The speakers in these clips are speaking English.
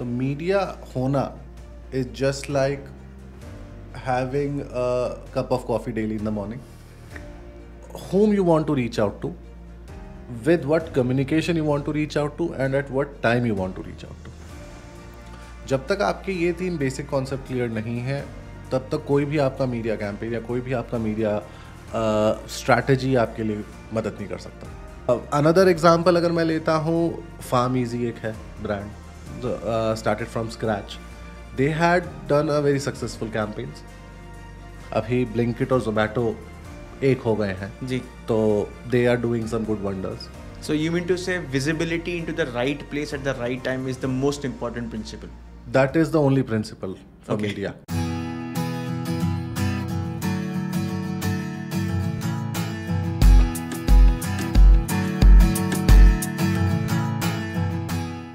तो मीडिया होना is just like having a cup of coffee daily in the morning. Whom you want to reach out to, with what communication you want to reach out to, and at what time you want to reach out to. जब तक आपके ये 3 basic concept clear नहीं है तब तक कोई भी आपका मीडिया कैंपेन या कोई भी आपका मीडिया स्ट्रैटेजी आपके लिए मदद नहीं कर सकता. अनदर एग्जांपल अगर मैं लेता हूँ, फार्म इजी एक है brand, started from scratch. They had done a very successful campaigns. अभी ब्लिंकिट और जोमैटो एक हो गए हैं जी, तो they are doing some good wonders. so you mean to say visibility into the right place at the right time is the most important principle? That is the only principle for Okay. media.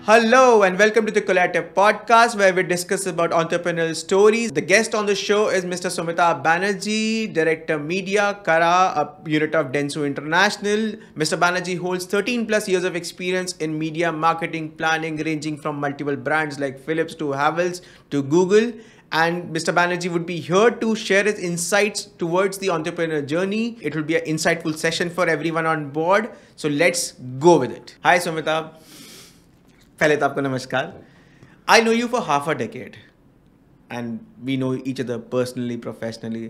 Hello and welcome to the Collative Podcast, where we discuss about entrepreneurial stories. The guest on the show is Mr. Sumitabh Banerjee, Director Media, Kara, a unit of Dentsu International. Mr. Banerjee holds 13 plus years of experience in media marketing planning, ranging from multiple brands like Philips to Havells to Google. And Mr. Banerjee would be here to share his insights towards the entrepreneur journey. It will be an insightful session for everyone on board. So let's go with it. Hi Sumitabh. पहले तो आपको नमस्कार. I know you for half a decade and we know each other personally, professionally,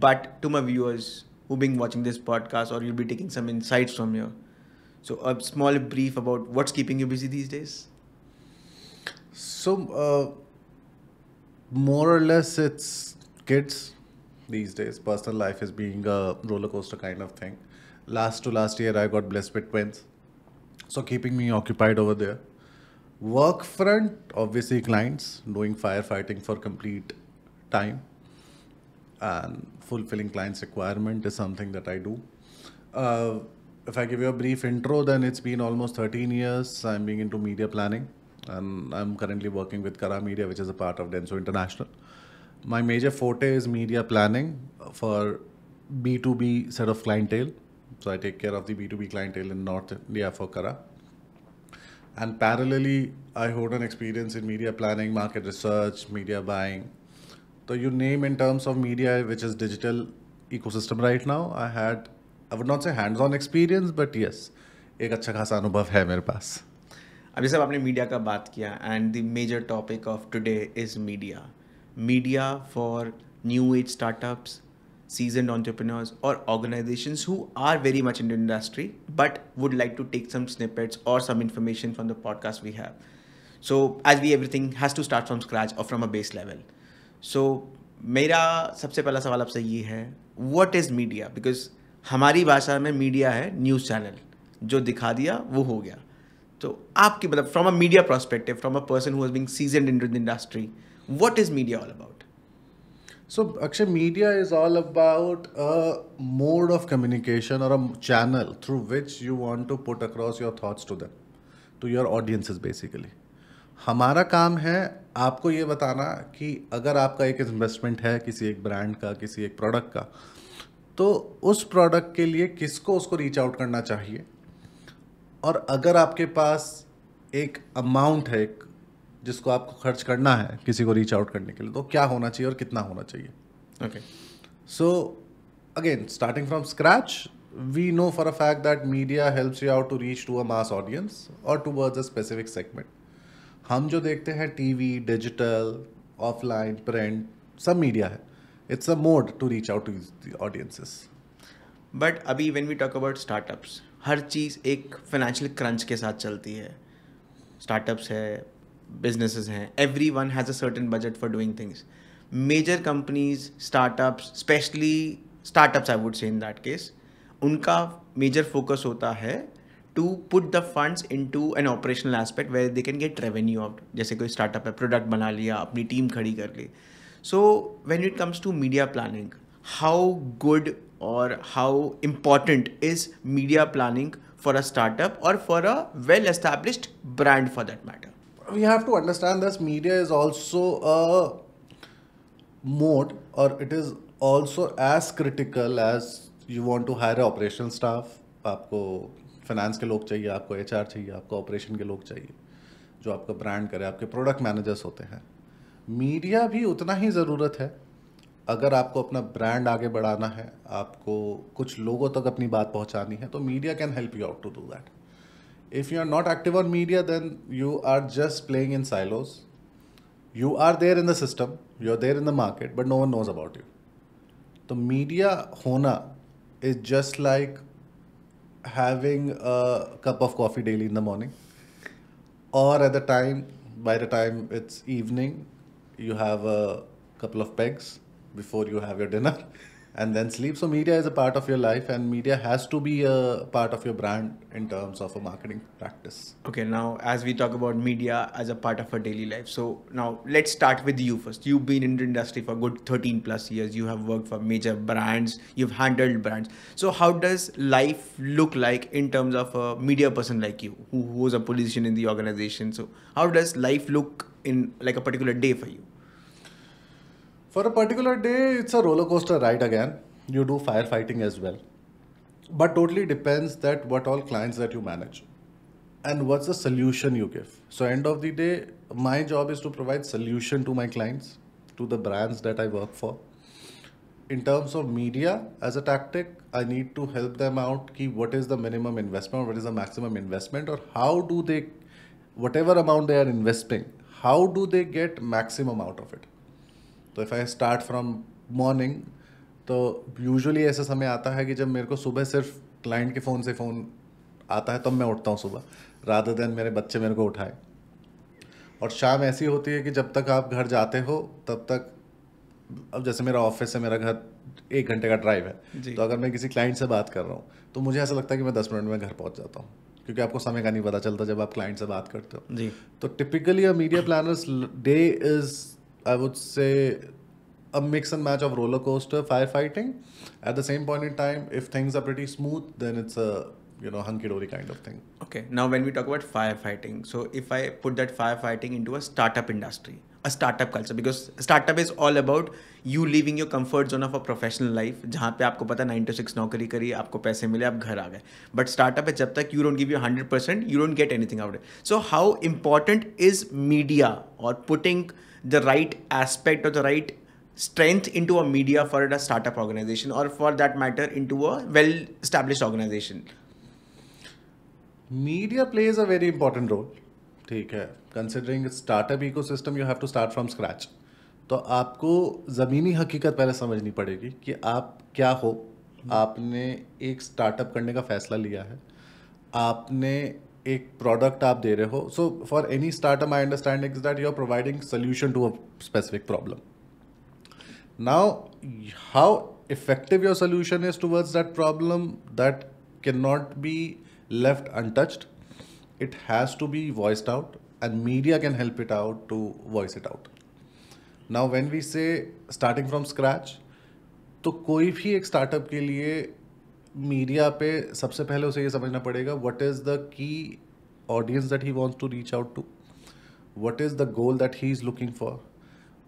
but to my viewers who've been watching this podcast, or you'll be taking some insights from here. So a small brief about what's keeping you busy these days. So, more or less, it's kids these days. Personal life is being a roller coaster kind of thing. Last year, I got blessed with twins, so keeping me occupied over there. Work front, obviously clients, doing firefighting for complete time, and fulfilling clients' requirement is something that I do. If I give you a brief intro, then it's been almost 13 years I'm being into media planning, and I'm currently working with Kara Media, which is a part of Dentsu International. My major forte is media planning for B2B set of clientele. So I take care of the B2B clientele in North India for Kara. And parallelly, I hold an experience in media planning, market research, media buying. So you name in terms of media, which is digital ecosystem right now, I would not say hands-on experience, but yes, एक अच्छा खासा अनुभव है मेरे पास. अब जैसे आपने media का बात किया, and the major topic of today is media for new age startups, seasoned entrepreneurs or organizations who are very much in the industry but would like to take some snippets or some information from the podcast we have. So as everything has to start from scratch or from a base level. So मेरा सबसे पहला सवाल आपसे ये है, what is media? Because हमारी भाषा में मीडिया है न्यूज़ चैनल, जो दिखा दिया वो हो गया. तो आपकी मतलब from a media perspective, from a person who has been seasoned into the industry, what is media all about? So actually, media is all about a mode of communication or a channel through which you want to put across your thoughts to them, to your audiences basically. हमारा काम है आपको ये बताना कि अगर आपका एक इन्वेस्टमेंट है किसी एक ब्रांड का, किसी एक प्रोडक्ट का, तो उस प्रोडक्ट के लिए किसको उसको रीच आउट करना चाहिए, और अगर आपके पास एक अमाउंट है जिसको आपको खर्च करना है किसी को रीच आउट करने के लिए, तो क्या होना चाहिए और कितना होना चाहिए. Okay. So again, starting from scratch, we know for a fact that media helps you out to reach to a mass audience or towards a specific segment. हम जो देखते हैं टीवी, डिजिटल, ऑफलाइन, प्रिंट, सब media है. It's a mode to reach out to the audiences. But अभी when we talk about startups, हर चीज़ एक फाइनेंशियल क्रंच के साथ चलती है. स्टार्टअप्स है, businesses हैं, everyone has a certain budget for doing things. Major companies, startups, especially startups I would say in that case, उनका major focus होता है to put the funds into an operational aspect where they can get revenue out. जैसे कोई startup है, product बना लिया, अपनी team खड़ी कर ली. So when it comes to media planning, how good or how important is media planning for a startup or for a well-established brand for that matter? We have to understand this media is also a mode, or it is also as critical as you want to hire a operational staff. आपको finance के लोग चाहिए, आपको HR चाहिए, आपको operation के लोग चाहिए. जो आपका ब्रांड करे, आपके प्रोडक्ट मैनेजर्स होते हैं। मीडिया भी उतना ही ज़रूरत है। अगर आपको अपना ब्रांड आगे बढ़ाना है, आपको कुछ लोगों तक अपनी बात पहुंचानी है, तो media can help you out to do that. If you are not active on media, then you are just playing in silos. You are there in the system, you are there in the market, but no one knows about you. So media hona is just like having a cup of coffee daily in the morning, or at the time, by the time it's evening, you have a couple of pegs before you have your dinner and then sleep. So media is a part of your life, and media has to be a part of your brand in terms of a marketing practice. Okay, now as we talk about media as a part of our daily life, so now let's start with you first. You've been in the industry for good 13 plus years. You have worked for major brands. You've handled brands. So how does life look like in terms of a media person like you, who was a position in the organization? So how does life look in like a particular day for you? For a particular day, it's a roller coaster ride again. You do firefighting as well. But totally depends that what all clients that you manage and what's the solution you give. So end of the day, my job is to provide solution to my clients, to the brands that I work for. In terms of media as a tactic, I need to help them out ki what is the minimum investment, what is the maximum investment, or how do they, whatever amount they are investing, how do they get maximum out of it. तो if I start from morning, तो usually ऐसा समय आता है कि जब मेरे को सुबह सिर्फ क्लाइंट के फ़ोन से फ़ोन आता है तब मैं उठता हूँ सुबह, रादर देन मेरे बच्चे मेरे को उठाए. और शाम ऐसी होती है कि जब तक आप घर जाते हो तब तक, अब जैसे मेरा ऑफिस है, मेरा घर 1 घंटे का ड्राइव है, तो अगर मैं किसी क्लाइंट से बात कर रहा हूँ तो मुझे ऐसा लगता है कि मैं 10 मिनट में घर पहुँच जाता हूँ, क्योंकि आपको समय का नहीं पता चलता जब आप क्लाइंट से बात करते हो जी. तो typically a media planners day is, I would say, a mix and match of roller coaster firefighting. At the same point in time, if things are pretty smooth, then it's a hunky-dory kind of thing. Okay, now when we talk about firefighting, so if I put that firefighting into a startup industry, a startup culture, because startup is all about you leaving your comfort zone of a professional life, जहाँ पे आपको पता 9 to 6 नौकरी करी, आपको पैसे मिले, आप घर आ गए. But startup है, जब तक you don't give you 100%, you don't get anything out of it. So how important is media or putting the right aspect or the right strength into a media for a startup organization, or for that matter into a well-established organization? Media plays a very important role. ठीक है, considering startup ecosystem, you have to start from scratch. तो आपको ज़मीनी हकीकत पहले समझनी पड़ेगी कि आप क्या हो. आपने एक स्टार्टअप करने का फैसला लिया है, आपने एक प्रोडक्ट आप दे रहे हो. So for any startup I understand is that you are providing solution to a specific problem. Now how effective your solution is towards that problem, that can not be left untouched. It has to be voiced out, and media can help it out to voice it out. Now when we say starting from scratch, तो कोई भी एक startup के लिए media पे सबसे पहले उसे ये समझना पड़ेगा what is the key audience that he wants to reach out to, what is the goal that he is looking for,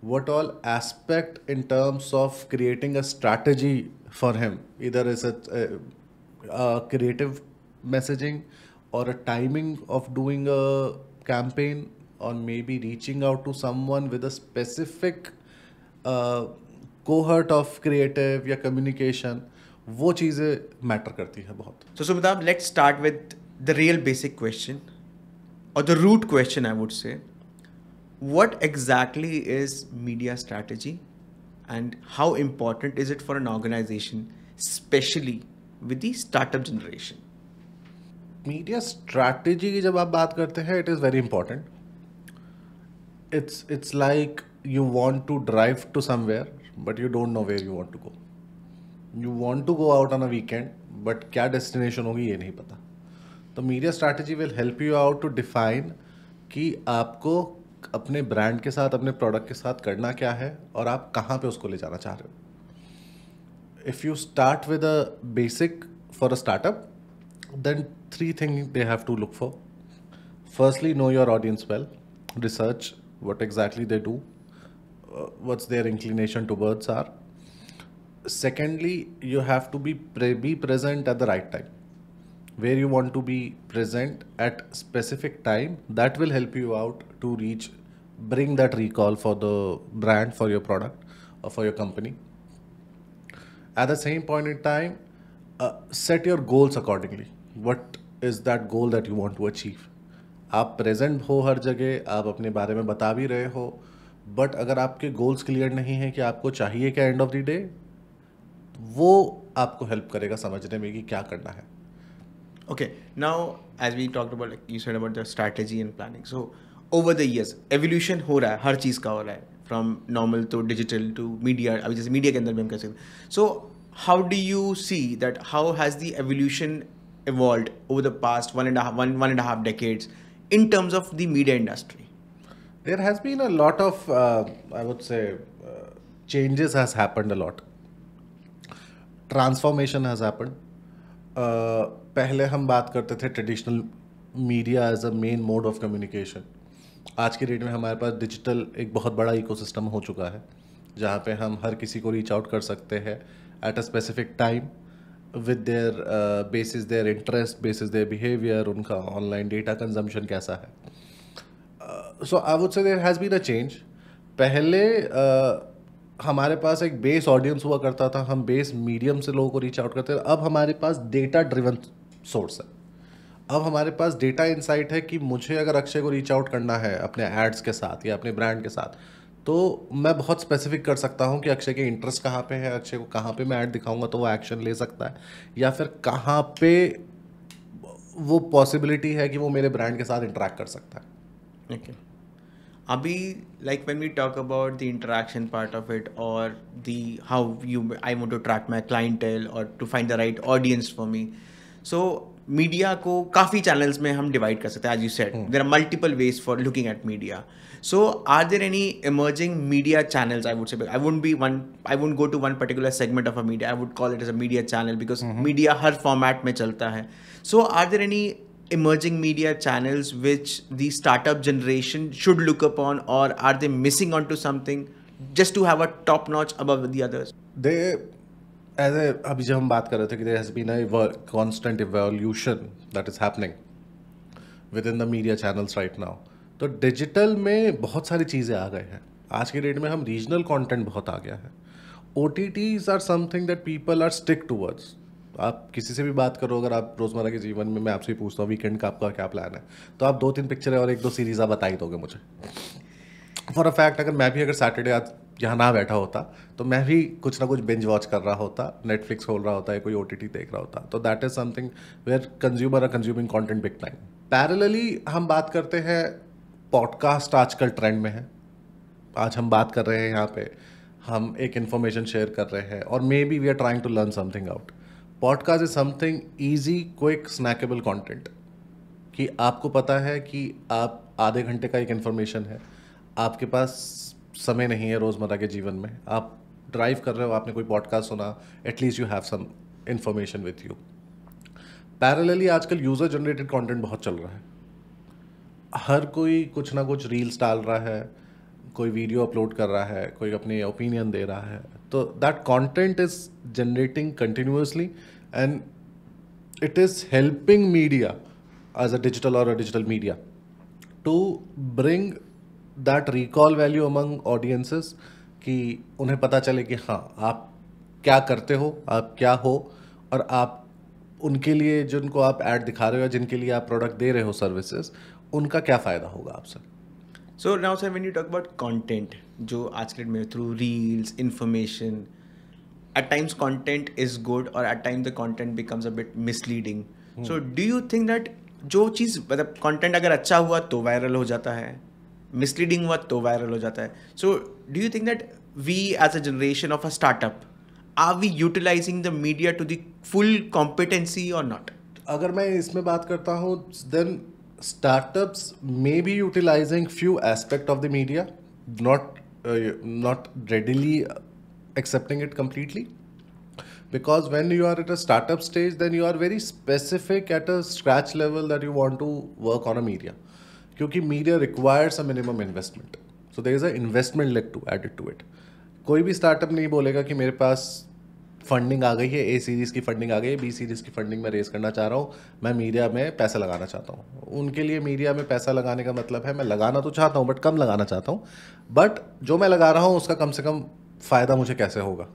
what all aspect in terms of creating a strategy for him, इधर is a creative messaging or a timing of doing a campaign, or maybe reaching out to someone with a specific cohort of creative या communication, वो चीज़ें matter करती है बहुत. So Sumitabh, let's start with the real basic question, or the root question I would say. What exactly is media strategy, and how important is it for an organization, especially with the startup generation? Media strategy की जब आप बात करते हैं, it is very important. It's like you want to drive to somewhere but you don't know where you want to go. You want to go out on a weekend, बट क्या destination होगी ये नहीं पता. तो media strategy will help you out to define कि आपको अपने ब्रांड के साथ, अपने प्रोडक्ट के साथ करना क्या है, और आप कहाँ पे उसको ले जाना चाह रहे हो. If you start with a basic for a startup, then 3 things they have to look for. Firstly, know your audience well. Research what exactly they do, what's their inclination towards are. Secondly, you have to be present at the right time. where you want to be present at specific time, that will help you out to bring that recall for the brand, for your product, or for your company. At the same point in time, set your goals accordingly. What is that goal that you want to achieve? आप present हो हर जगह, आप अपने बारे में बता भी रहे हो, बट अगर आपके गोल्स क्लियर नहीं है कि आपको चाहिए क्या एंड ऑफ द डे, वो आपको हेल्प करेगा समझने में कि क्या करना है. Okay, now as we talked about, like you said about the strategy and planning. So over the years, evolution हो रहा है, हर चीज़ का हो रहा है, from normal to digital to media. अभी जैसे media के अंदर भी हम कह सकते हैं. So how do you see that? How has the evolution evolved over the past one and a half decades in terms of the media industry? There has been a lot of, I would say, changes has happened a lot. Transformation has happened. पहले हम बात करते थे traditional media as a main mode of communication. आज की date में हमारे पास digital एक बहुत बड़ा इकोसिस्टम हो चुका है, जहाँ पे हम हर किसी को रीच आउट कर सकते हैं at a specific time with their basis their interest, basis their behaviour, उनका ऑनलाइन डेटा कंजम्पशन कैसा है. So I would say there has been a change. पहले हमारे पास एक बेस ऑडियंस हुआ करता था, हम बेस मीडियम से लोगों को रीच आउट करते थे. अब हमारे पास डेटा ड्रिवन सोर्स है. अब हमारे पास डेटा इंसाइट है कि मुझे अगर अक्षय को रीच आउट करना है अपने एड्स के साथ या अपने ब्रांड के साथ, तो मैं बहुत स्पेसिफिक कर सकता हूँ कि अक्षय के इंटरेस्ट कहाँ पे है, अक्षय को कहाँ पे मैं ऐड दिखाऊंगा तो वो एक्शन ले सकता है, या फिर कहाँ पे वो पॉसिबिलिटी है कि वो मेरे ब्रांड के साथ इंटरेक्ट कर सकता है. Okay. Abhi, like when we talk about the interaction part of it, or the how I want to track my clientele or to find the right audience for me. So media को काफ़ी channels में हम divide कर सकते हैं. As you said, there are multiple ways for looking at media. So are there any emerging media channels? I would say I wouldn't go to one particular segment of a media. I would call it as a media channel because media हर format में चलता है. So are there any emerging media channels which the startup generation should look upon, or are they missing onto something just to have a top notch above the others? अभी जब हम बात कर रहे थे कि there has been a constant evolution that is happening within the media channels right now. तो digital में बहुत सारी चीज़ें आ गए हैं. आज के डेट में हम रीजनल कंटेंट बहुत आ गया है. OTTs are something that people are stick towards. आप किसी से भी बात करो, अगर आप रोज़मर्रा के जीवन में, मैं आपसे ही पूछता हूँ वीकेंड का आपका क्या प्लान है, तो आप 2-3 पिक्चरें और 1-2 सीरीज़ आप बता ही दोगे मुझे. फॉर अ फैक्ट अगर सैटरडे आज यहाँ ना बैठा होता तो मैं भी कुछ ना कुछ बिंज वॉच कर रहा होता, नेटफ्लिक्स खोल रहा होता है, कोई OTT देख रहा होता. तो that is something where consumer are consuming content big time. Parallelly हम बात करते हैं, पॉडकास्ट आजकल ट्रेंड में है. आज हम बात कर रहे हैं, यहाँ पे हम एक इन्फॉर्मेशन शेयर कर रहे हैं, और maybe we are trying to learn something out. Podcast is something easy, quick, snackable content, कि आपको पता है कि आप आधे घंटे का एक इन्फॉर्मेशन है, आपके पास समय नहीं है रोज़मर्रा के जीवन में, आप ड्राइव कर रहे हो, आपने कोई पॉडकास्ट सुना, at least you have some information with you. Parallelly आजकल यूज़र जनरेटेड कंटेंट बहुत चल रहा है. हर कोई कुछ ना कुछ रील्स डाल रहा है, कोई वीडियो अपलोड कर रहा है, कोई अपनी ओपिनियन दे रहा है. तो that content is generating continuously and it is helping media as a digital media to bring that recall value among audiences, कि उन्हें पता चले कि हाँ आप क्या करते हो, आप क्या हो, और आप उनके लिए जिनको आप ऐड दिखा रहे हो, जिनके लिए आप प्रोडक्ट दे रहे हो, सर्विसेज, उनका क्या फ़ायदा होगा आपसे. So now sir, when you talk about content, जो आज के डेट में through reels, information, at times content is good or at times the content becomes a bit misleading. So do you think that जो चीज़ मतलब content अगर अच्छा हुआ तो viral हो जाता है, misleading हुआ तो viral हो जाता है. So do you think that we as a generation of a startup, are we utilizing the media to the full competency or not? अगर मैं इसमें बात करता हूँ, then startups may be utilizing few aspect of the media, not readily accepting it completely, because when you are at a startup stage, then you are very specific at a scratch level that you want to work on a media, क्योंकि media requires a minimum investment, so there is a investment leg to added to it. कोई भी startup नहीं बोलेगा कि मेरे पास funding आ गई है, ए series की फंडिंग आ गई है, बी सीरीज़ की फंडिंग मैं रेस करना चाह रहा हूँ, मैं मीडिया में पैसा लगाना चाहता हूँ। उनके लिए मीडिया में पैसा लगाने का मतलब है मैं लगाना तो चाहता हूँ बट कम लगाना चाहता हूँ, बट जो मैं लगा रहा हूँ उसका कम से कम फ़ायदा मुझे कैसे होगा।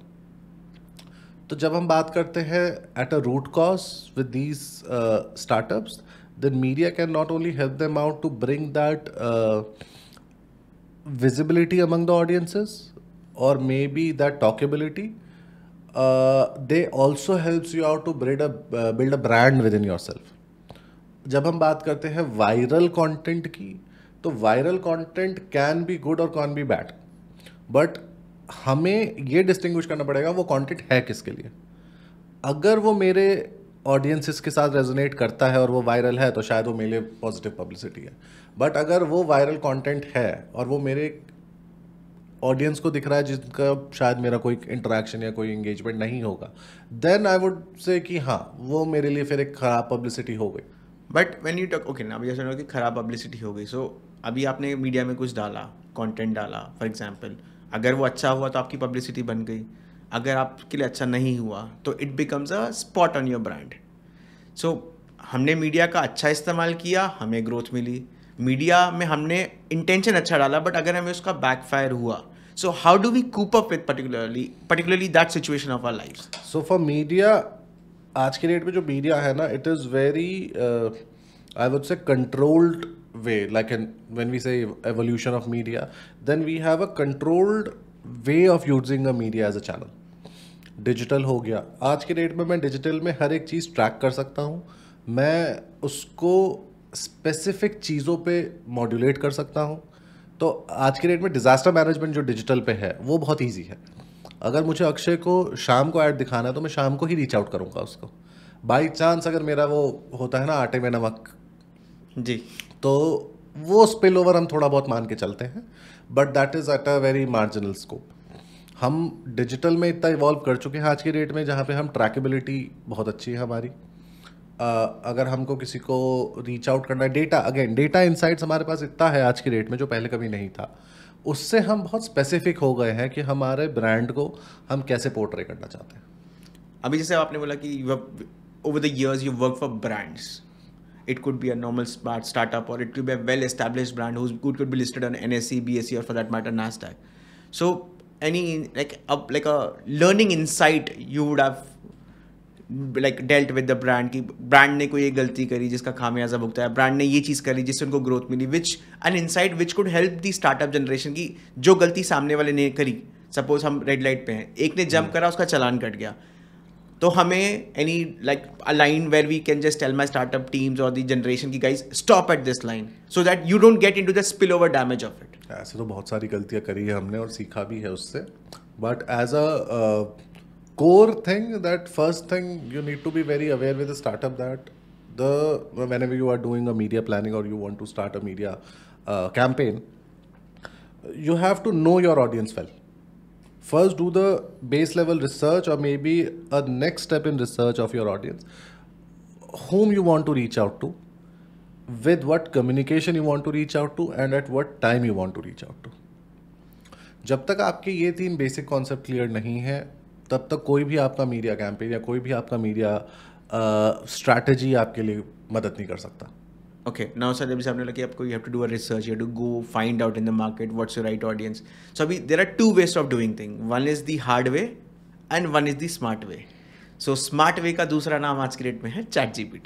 तो जब हम बात करते हैं at a root cause with these startups, then media can not only help them out to bring that visibility among the audiences or maybe that talkability. They also helps you out to build a brand within yourself. जब हम बात करते हैं viral content की, तो viral content can be good और can be bad, but हमें ये डिस्टिंग्विश करना पड़ेगा वो कंटेंट है किसके लिए। अगर वो मेरे ऑडियंसेस के साथ रेजोनेट करता है और वो वायरल है तो शायद वो मेरे लिए पॉजिटिव पब्लिसिटी है, बट अगर वो वायरल कंटेंट है और वो मेरे ऑडियंस को दिख रहा है जिसका शायद मेरा कोई इंटरेक्शन या कोई एंगेजमेंट नहीं होगा, देन आई वुड से कि हाँ वो मेरे लिए फिर एक ख़राब पब्लिसिटी हो गई। But when you talk okay ना, अभी जैसे कि खराब पब्लिसिटी हो गई, सो अभी आपने मीडिया में कुछ डाला, कंटेंट डाला फॉर एग्जांपल, अगर वो अच्छा हुआ तो आपकी पब्लिसिटी बन गई, अगर आपके लिए अच्छा नहीं हुआ तो it becomes a spot on your brand. So हमने मीडिया का अच्छा इस्तेमाल किया, हमें ग्रोथ मिली, मीडिया में हमने इंटेंशन अच्छा डाला बट अगर हमें उसका बैकफायर हुआ, so how do we cope up with particularly that situation of our lifes? So for media, आज के डेट में जो मीडिया है ना, it is very I would say controlled way, like when we say evolution of media, then we have a controlled way of using a media as a channel. Digital हो गया, आज के date में मैं digital में हर एक चीज़ track कर सकता हूँ, मैं उसको स्पेसिफिक चीज़ों पे मॉड्यूलेट कर सकता हूँ। तो आज के डेट में डिज़ास्टर मैनेजमेंट जो डिजिटल पे है वो बहुत ईजी है। अगर मुझे अक्षय को शाम को ऐड दिखाना है तो मैं शाम को ही रीच आउट करूँगा उसको। बाई चांस अगर मेरा वो होता है ना आटे में नमक जी, तो वो स्पिल ओवर हम थोड़ा बहुत मान के चलते हैं, but that is at a very marginal scope. हम डिजिटल में इतना इवॉल्व कर चुके हैं आज की डेट में जहाँ पे हम ट्रैकेबिलिटी बहुत अच्छी है हमारी। अगर हमको किसी को रीच आउट करना है, डेटा अगेन डेटा इनसाइट्स हमारे पास इतना है आज की डेट में जो पहले कभी नहीं था। उससे हम बहुत स्पेसिफिक हो गए हैं कि हमारे ब्रांड को हम कैसे पोर्ट्रे करना चाहते हैं। अभी जैसे आपने बोला कि over the years you work for brands, it could be a normal smart startup or it could be a well established brand who could be listed on NSE, BSE or for that matter NASDAQ. So any like a learning insight you would have like dealt with the brand कि brand ने कोई एक गलती करी जिसका खामियाजा भुगता है, brand ने ये चीज़ करी जिससे उनको ग्रोथ मिली, which an insight which could help the startup generation की जो गलती सामने वाले ने करी, सपोज हम रेड लाइट पे हैं, एक ने जंप करा उसका चालान कट गया, तो हमें any like a line where we can just tell my startup teams or the generation की guys stop at this line so that you don't get into the spillover damage of it. ऐसे तो बहुत सारी गलतियाँ करी है हमने और सीखा भी है उससे, but as a core thing, that first thing you need to be very aware with a startup that whenever you are doing a media planning or you want to start a media campaign, you have to know your audience well. First do the base level research or maybe a next step in research of your audience, whom you want to reach out to, with what communication you want to reach out to and at what time you want to reach out to. जब तक आपके ये 3 basic concept clear नहीं है तब तक कोई भी आपका मीडिया कैंपेन या कोई भी आपका मीडिया स्ट्रैटेजी आपके लिए मदद नहीं कर सकता। Okay, now sir, जब आपने लगा कि आपको you have to do a research, you have to go find out in the market what's your right audience. So अभी there are 2 ways of doing thing. One is the hard way and one is the smart way. So smart way का दूसरा नाम आज की date में है ChatGPT.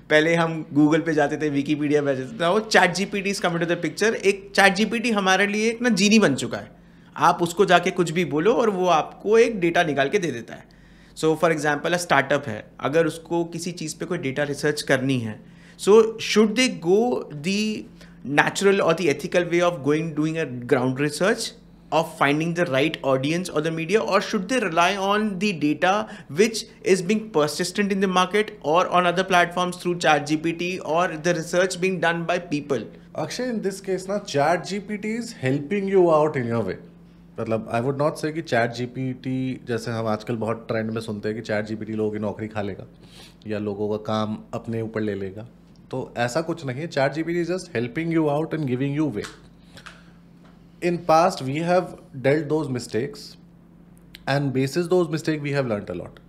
पहले हम गूगल पे जाते थे, विकीपीडिया पे जाते थे, वो ChatGPT is coming to the picture. एक ChatGPT हमारे लिए एक ना जीनी बन चुका है, आप उसको जाके कुछ भी बोलो और वो आपको एक डेटा निकाल के दे देता है। So for example a startup है, अगर उसको किसी चीज़ पे कोई डेटा रिसर्च करनी है, so should they go the natural or the ethical way of doing a ground research of finding the right audience or the media, or should they rely on the data which is being persistent in the market or on other platforms through ChatGPT or the research being done by people? Akshay, in this case ना ChatGPT is helping you out in your way. मतलब I would not से कि ChatGPT जैसे हम आजकल बहुत trend में सुनते हैं कि ChatGPT लोगों की नौकरी खा लेगा या लोगों का काम अपने ऊपर ले लेगा, तो ऐसा कुछ नहीं है। ChatGPT is just helping you out and giving you way. In past we have dealt those mistakes And basis those mistakes, we have learned a lot.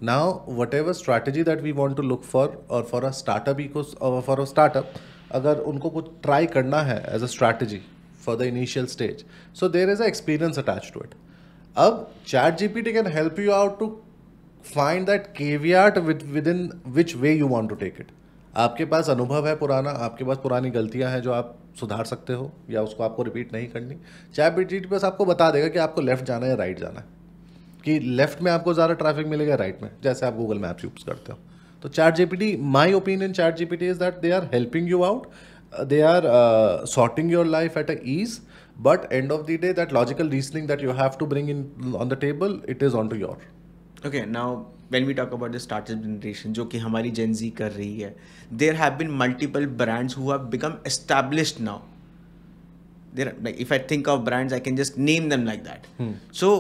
Now, whatever strategy that we want to look for, or for a startup for a startup, अगर उनको कुछ try करना है as a strategy for the initial stage, so there is a experience attached to it. अब ChatGPT can help you out to find that caveat within which way you want to take it. आपके पास अनुभव है पुराना, आपके पास पुरानी गलतियां हैं जो आप सुधार सकते हो या उसको आपको रिपीट नहीं करनी. ChatGPT बस आपको बता देगा कि आपको लेफ्ट जाना है या राइट जाना है, कि लेफ्ट में आपको ज़्यादा ट्रैफिक मिलेगा राइट में, जैसे आप गूगल मैप्स यूज़ करते हो. तो ChatGPT, my opinion ChatGPT is that they are helping you out, they are sorting your life at a ease, but end of the day that logical reasoning that you have to bring in on the table, it is onto your. Okay, now when we talk about the startup generation, जो कि हमारी Gen Z कर रही है, there have been multiple brands who have become established now. There, like, if I think of brands, I can just name them like that. So,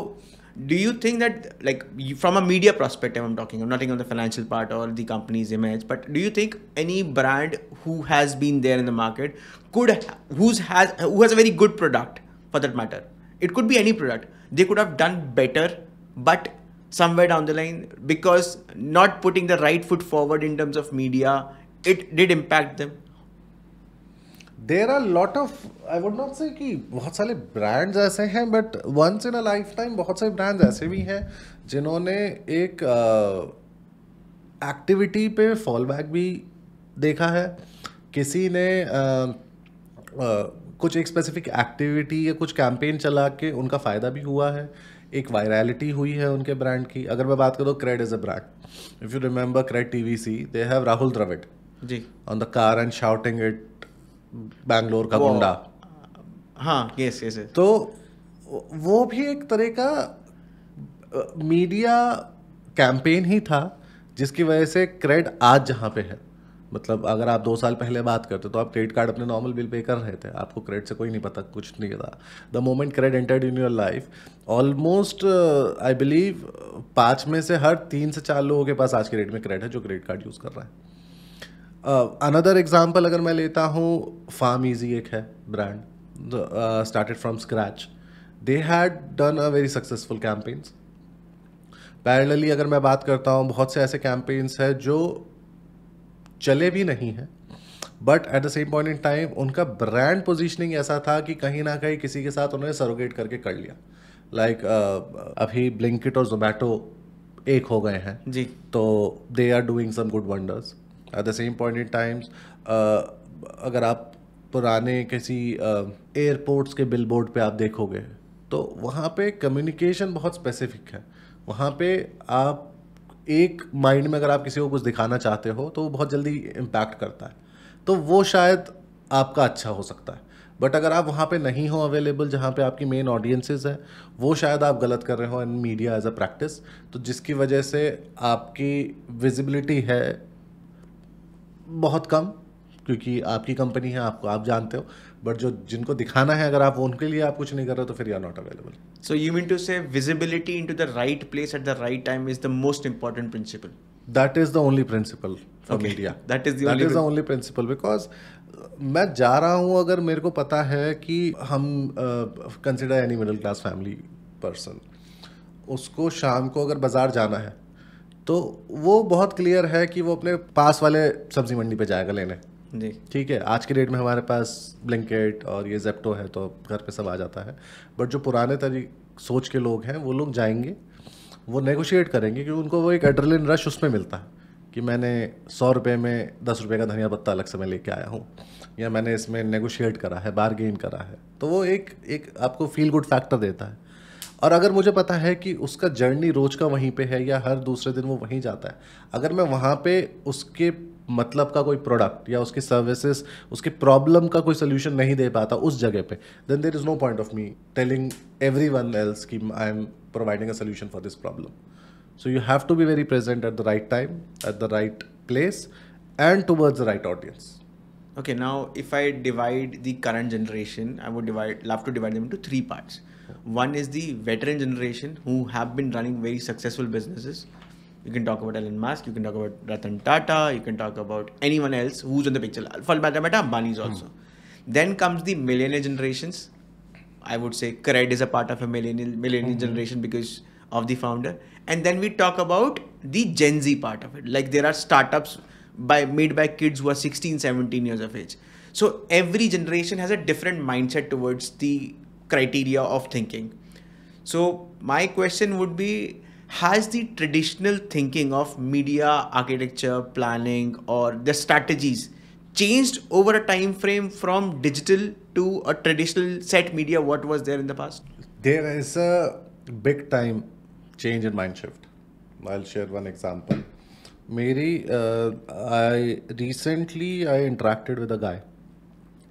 do you think that, like, from a media perspective, I'm talking, I'm not talking on the financial part or the company's image, but do you think any brand who has been there in the market who has a very good product, for that matter, it could be any product, they could have done better, but somewhere down the line, because not putting the right foot forward in terms of media, it did impact them? There are lot of, I would not say कि बहुत सारे brands ऐसे हैं, but once in a lifetime बहुत सारे brands ऐसे भी हैं जिन्होंने एक एक्टिविटी पे फॉल बैक भी देखा है. किसी ने कुछ एक स्पेसिफिक एक्टिविटी या कुछ कैंपेन चला के उनका फ़ायदा भी हुआ है, एक वायरलिटी हुई है उनके ब्रांड की. अगर मैं बात करूँ, Cred is a brand. If you remember Cred TVC, they have Rahul Dravid ji on the car and shouting it Bangalore का गुंडा. हाँ, यस यस. तो वो भी एक तरह का मीडिया कैंपेन ही था जिसकी वजह से क्रेड आज जहाँ पे है. मतलब अगर आप 2 साल पहले बात करते तो आप क्रेडिट कार्ड अपने नॉर्मल बिल पे कर रहे थे, आपको क्रेडिट से कोई नहीं पता, कुछ नहीं था. The moment credit entered in your life, almost I believe 5 में से हर 3 से 4 लोगों के पास आज के डेट में क्रेडिट है जो क्रेडिट कार्ड यूज़ कर रहा है. अनदर एग्जाम्पल अगर मैं लेता हूँ, फार्म ईजी एक है brand, started from scratch. They had done a very successful campaigns. Parallelly अगर मैं बात करता हूँ, बहुत से ऐसे कैंपेन्स हैं जो चले भी नहीं हैं, but at the same point in time उनका ब्रांड पोजीशनिंग ऐसा था कि कहीं ना कहीं किसी के साथ उन्होंने सरोगेट करके कर लिया. लाइक अभी ब्लिंकिट और जोमैटो एक हो गए हैं जी, तो they are doing some good wonders. At the same point in times अगर आप पुराने किसी एयरपोर्ट्स के बिलबोर्ड पे आप देखोगे तो वहाँ पे कम्युनिकेशन बहुत स्पेसिफिक है. वहाँ पे आप एक माइंड में अगर आप किसी को कुछ दिखाना चाहते हो तो वो बहुत जल्दी इम्पैक्ट करता है. तो वो शायद आपका अच्छा हो सकता है, बट अगर आप वहाँ पे नहीं हो अवेलेबल जहाँ पे आपकी मेन ऑडियंसेस है, वो शायद आप गलत कर रहे हो इन मीडिया एज अ प्रैक्टिस. तो जिसकी वजह से आपकी विजिबिलिटी है बहुत कम, क्योंकि आपकी कंपनी है, आपको आप जानते हो, बट जो जिनको दिखाना है अगर आप उनके लिए आप कुछ नहीं कर रहे तो फिर you are not available. So you mean to say visibility into the right place at the right time is the most important principle? That is the only principle for media. That is the only principle because मैं जा रहा हूँ, अगर मेरे को पता है कि हम consider any middle class family person, उसको शाम को अगर बाजार जाना है तो वो बहुत क्लियर है कि वो अपने पास वाले सब्जी मंडी पे जाएगा लेने. जी, ठीक है, आज के डेट में हमारे पास ब्लिंकिट और ये जेप्टो है तो घर पे सब आ जाता है. बट जो पुराने सोच के लोग हैं वो लोग जाएंगे, वो नेगोशिएट करेंगे, क्योंकि उनको वो एक एड्रेनलिन रश उसमें मिलता है कि मैंने 100 रुपये में 10 रुपये का धनिया पत्ता अलग से मैं लेके आया हूँ, या मैंने इसमें नेगोशिएट करा है, बारगेन करा है. तो वो एक आपको फील गुड फैक्टर देता है. और अगर मुझे पता है कि उसका जर्नी रोज का वहीं पे है या हर दूसरे दिन वो वहीं जाता है, अगर मैं वहाँ पे उसके मतलब का कोई प्रोडक्ट या उसकी सर्विसेज, उसके प्रॉब्लम का कोई सोल्यूशन नहीं दे पाता उस जगह पे, then there is no point of me telling everyone else कि I am providing a solution for this problem. So you have to be very present at the right time, at the right place and towards the right audience. Okay, now if I divide the current generation, I would love to divide them into 3 parts. One is the veteran generation who have been running very successful businesses. You can talk about Elon Musk, you can talk about Ratan Tata, you can talk about anyone else who's in the picture. For matter Ambani's also. Then comes the millennial generations. I would say Cred is a part of a millennial generation because of the founder, and then we talk about the Gen Z part of it. Like there are startups made by kids who are 16, 17 years of age. So every generation has a different mindset towards the criteria of thinking. So my question would be, has the traditional thinking of media architecture, planning, or the strategies changed over a time frame from digital to a traditional set media what was there in the past? There is a big time change in mind shift. I'll share one example. I recently I interacted with a guy.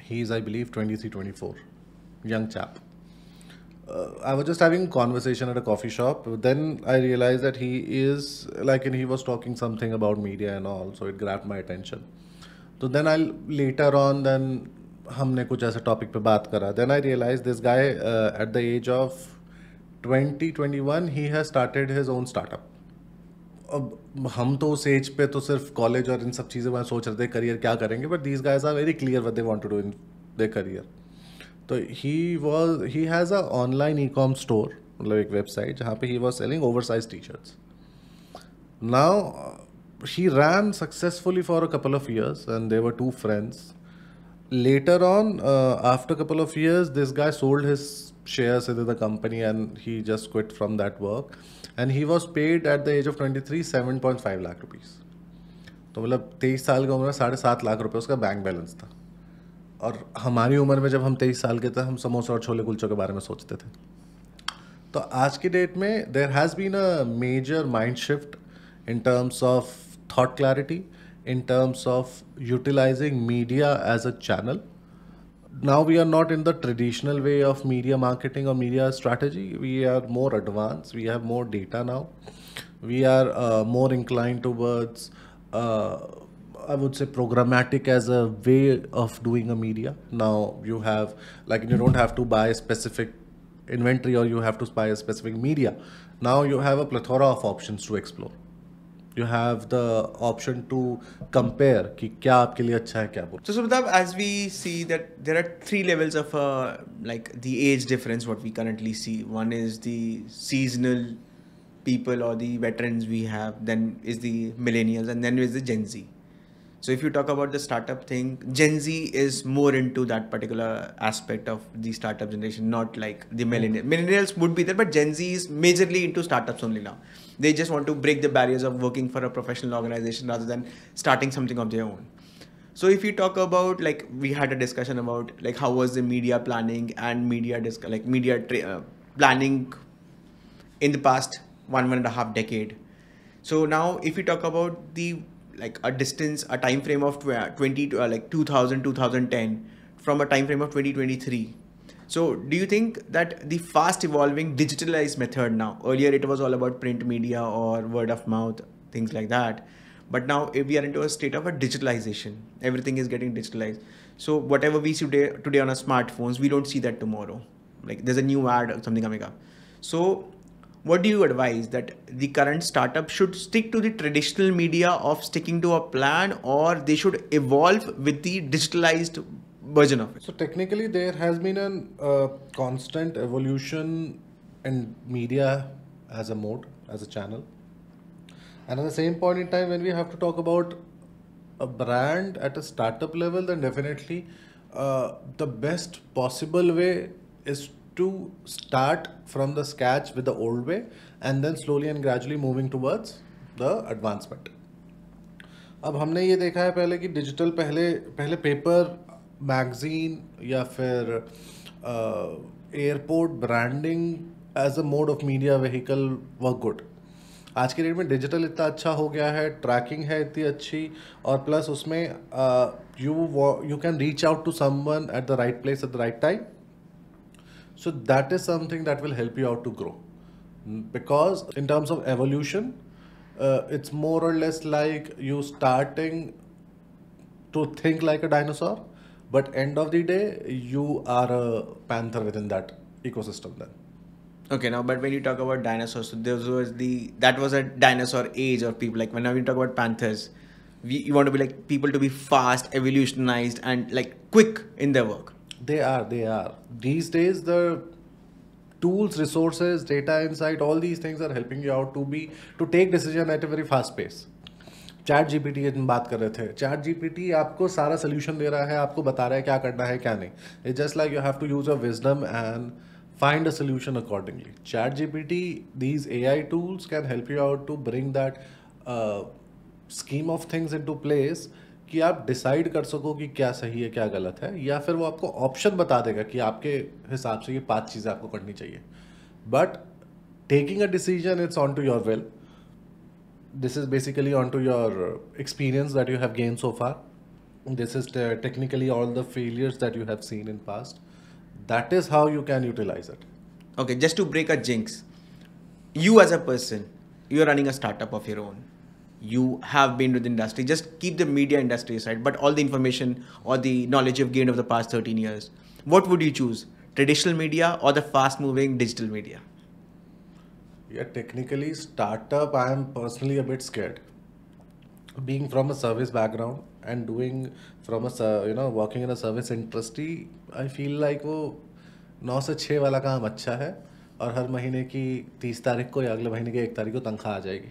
He's, I believe, 23, 24, young chap. I was just having a conversation at a coffee shop. Then I realized that he is like, and he was talking something about media and all, so it grabbed my attention. So then I later on, then हमने कुछ ऐसे topic पे बात करा. Then I realized this guy at the age of 20, 21, he has started his own startup. अब हम तो उस एज पे तो सिर्फ कॉलेज और इन सब चीज़ें वहाँ सोच रहे थे करियर क्या करेंगे, but these guys are very clear what they want to do in their career. तो he has a online e com store, मतलब एक वेबसाइट जहाँ पे he was selling over size T shirts. Now he ran successfully for a couple of years and they were two friends. Later on, after a couple of years, this guy sold his shares in the company and he just quit from that work. And he was paid at the age of 23 7.5 lakh rupees. तो मतलब 23 साल की उम्र में 7.5 लाख रुपए उसका bank balance था. और हमारी उम्र में जब हम 23 साल के थे, हम समोसा और छोले कुलचों के बारे में सोचते थे. तो आज की डेट में there has been a major mind shift in terms of thought clarity, in terms of utilizing media as a channel. Now we are not in the traditional way of media marketing or media strategy. We are more advanced. We have more data now. We are more inclined towards, I would say, programmatic as a way of doing a media. Now you have, like, you don't have to buy a specific inventory or you have to buy a specific media. Now you have a plethora of options to explore. You have the option to compare कि क्या आपके लिए अच्छा है क्या बुरा. So Subhadev, as we see that there are three levels of like the age difference what we currently see. One is the seasonal people or the veterans we have, then is the millennials, and then is the Gen Z. So if you talk about the startup thing, Gen Z is more into that particular aspect of the startup generation, not like the millennials. Millennials would be there, but Gen Z is majorly into startups only now. They just want to break the barriers of working for a professional organization rather than starting something of their own. So if you talk about, like, we had a discussion about like how was the media planning and planning in the past one and a half decade. So now if you talk about the like a time frame of 20 to like 2000 2010 from a time frame of 2023. So do you think that the fast evolving digitalized method now, earlier it was all about print media or word of mouth, things like that, but now if we are into a state of a digitalization, everything is getting digitalized. So whatever we see today on our smartphones, we don't see that tomorrow. Like there's a new ad or something coming up. So what do you advise, that the current startup should stick to the traditional media of sticking to a plan, or they should evolve with the digitalized version of it? So technically there has been a constant evolution in media as a mode, as a channel. And at the same point in time, when we have to talk about a brand at a startup level, then definitely the best possible way is to start from the scratch with the old way and then slowly and gradually moving towards the advancement. अब हमने ये देखा है पहले कि digital पहले paper, magazine या फिर airport branding as a mode of media vehicle work good. आज के डेट में डिजिटल इतना अच्छा हो गया है, ट्रैकिंग है इतनी अच्छी, और प्लस उसमें you can reach out to someone at the right place at the right time. So that is something that will help you out to grow, because in terms of evolution, it's more or less like you starting to think like a dinosaur, but end of the day you are a panther within that ecosystem then. Okay, now but when you talk about dinosaurs, so that was a dinosaur age of people. Like when we talk about panthers, you want to be like people to be fast, evolutionized, and like quick in their work. They are. These days, the tools, resources, data insight, all these things are helping you out to take decision at a very fast pace. Chat GPT की बात कर रहे थे. Chat GPT आपको सारा solution दे रहा है, आपको बता रहा है क्या करना है क्या नहीं. It's just like you have to use your wisdom and find a solution accordingly. ChatGPT, these AI tools can help you out to bring that scheme of things into place कि आप डिसाइड कर सको कि क्या सही है क्या गलत है, या फिर वो आपको ऑप्शन बता देगा कि आपके हिसाब से ये 5 चीज़ें आपको करनी चाहिए. But taking a decision, it's on to your will. This is basically onto your experience that you have gained so far. This is technically all the failures that you have seen in past. That is how you can utilize it. Okay, just to break a jinx, you as a person, you are running a startup of your own. You have been to the industry. Just keep the media industry aside, but all the information or the knowledge you've gained over the past 13 years. What would you choose? Traditional media or the fast-moving digital media? Yeah, technically startup, I am personally a bit scared. Being from a service background and doing from a working in a service industry, I feel like वो 9 से 6 वाला काम अच्छा है और हर महीने की 30 तारीख को या अगले महीने की 1 तारीख को तनख्वाह आ जाएगी.